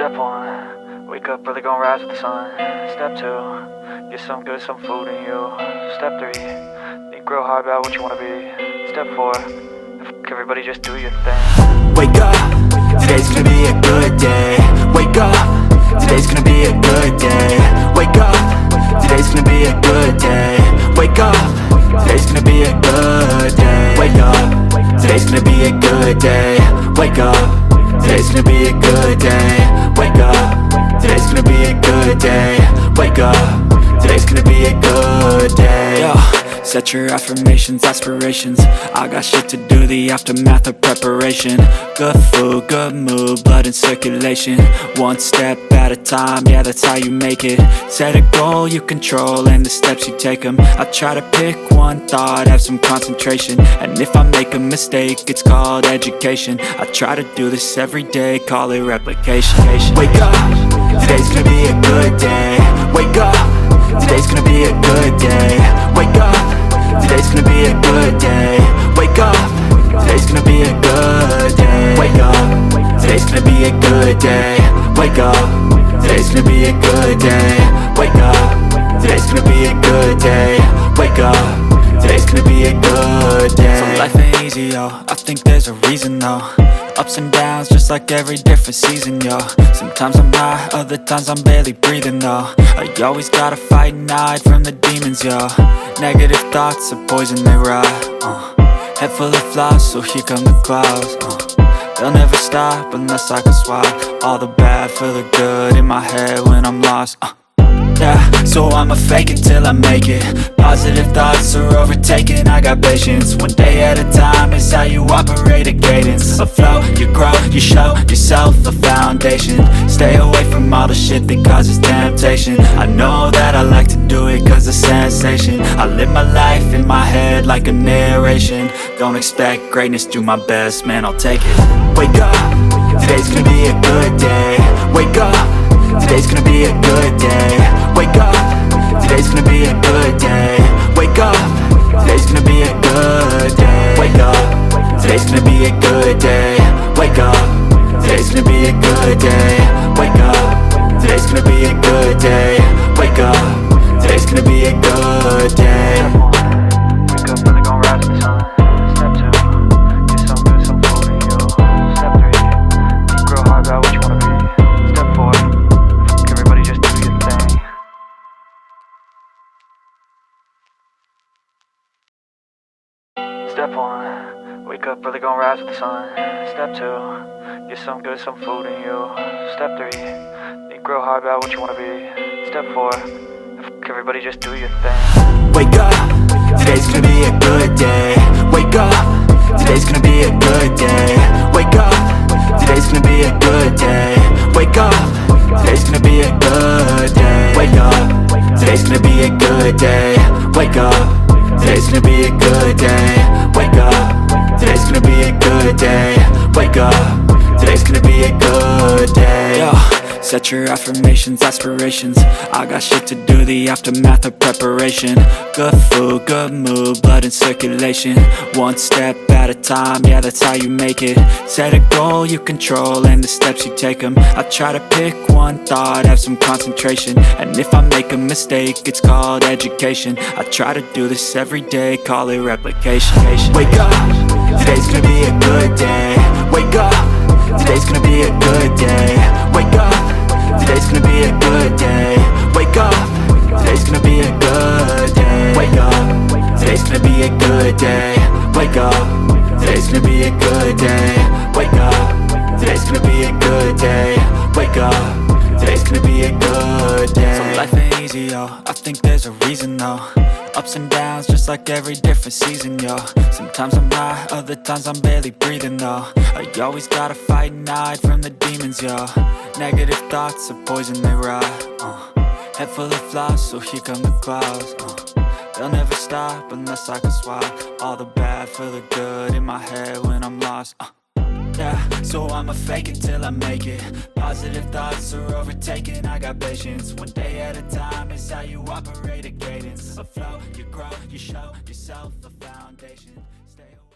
Step 1, wake up early, gonna rise with the sun. Step 2, get some good, some food in you. Step 3, think real hard about what you wanna be. Step 4, everybody just do your thing. Wake up, today's gonna be a good day. Wake up, today's gonna be a good day. Wake up, today's gonna be a good day. Wake up, today's gonna be a good day. Wake up, today's gonna be a good day. Wake up, today's gonna be a good day. Wake up, today's gonna be a good day. Wake up, today's gonna be a good day. Yo, set your affirmations, aspirations. I got shit to do, the aftermath of preparation. Good food, good mood, blood in circulation. One step at a time, yeah, that's how you make it. Set a goal you control and the steps you take them. I try to pick one thought, have some concentration. And if I make a mistake, it's called education. I try to do this every day, call it replication. Wake up, today's gonna be a good day. Wake up, today's gonna be a good day. Wake up, today's gonna be a good day. Wake up, today's gonna be a good day. Wake up, today's gonna be a good day. Wake up, today's gonna be a good day. Wake up, today's gonna be a good day. Wake up, today's gonna be a good day. So life ain't easy, yo, I think there's a reason though. Ups and downs, just like every different season, yo. Sometimes I'm high, other times I'm barely breathing, though. I always gotta fight and hide from the demons, yo. Negative thoughts are poison, they rot. Head full of flies, so here come the clouds. They'll never stop unless I can swap all the bad for the good in my head when I'm lost. Yeah, so I'ma fake it till I make it. Positive thoughts are overtaken, I got patience. One day at a time is how you operate a cadence. A flow, you grow, you show yourself a foundation. Stay away from all the shit that causes temptation. I know that I like to do it cause it's sensation. I live my life in my head like a narration. Don't expect greatness, do my best, man, I'll take it. Wake up, today's gonna be a good day. Wake up, today's gonna be a good day. Wake up, today's gonna be a good day. Wake up, today's gonna be a good day. Wake up, today's gonna be a good day. Wake up, today's gonna be a good day. Wake up, today's gonna be a good day. Wake up, today's gonna be a good day. Wake up early, gonna rise with the sun. Step 2, get some good, some food in you. Step 3, think real hard about what you wanna be. Step 4, everybody just do your thing. Step 1, wake up early, gonna rise with the sun. Step 2, get some good, some food in you. Step 3, think real hard about what you wanna be. Step 4, everybody just do your thing. Wake up, today's gonna be a good day. Wake up, today's gonna be a good day. Wake up, today's gonna be a good day. Wake up, today's gonna be a good day. Wake up, today's gonna be a good day. Wake up, today's gonna be a good day. Wake up, today's gonna be a good day. Wake up, today's gonna be a good day. Yo, set your affirmations, aspirations. I got shit to do, the aftermath of preparation. Good food, good mood, blood in circulation. One step at a time, yeah, that's how you make it. Set a goal you control and the steps you take them. I try to pick one thought, have some concentration. And if I make a mistake, it's called education. I try to do this every day, call it replication. Wake up, today's gonna be a good day. Wake up, today's gonna be a good day. Wake up, today's gonna be a good day. Wake up, today's gonna be a good day. Wake up, today's gonna be a good day. Wake up, today's gonna be a good day. Wake up, today's gonna be a good day. Wake up, today's gonna be a good day. So life ain't easy, yo, I think there's a reason though. Ups and downs, just like every different season, yo. Sometimes I'm high, other times I'm barely breathing, though. I always gotta fight and hide from the demons, yo. Negative thoughts are poison, they rot. Head full of flies, so here come the clouds. They'll never stop unless I can swap all the bad for the good in my head when I'm lost. Yeah, so I'ma fake it till I make it. Positive thoughts are overtaken, I got patience. One day at a time is how you operate a cadence. A flow, you grow, you show yourself a foundation. Stay away.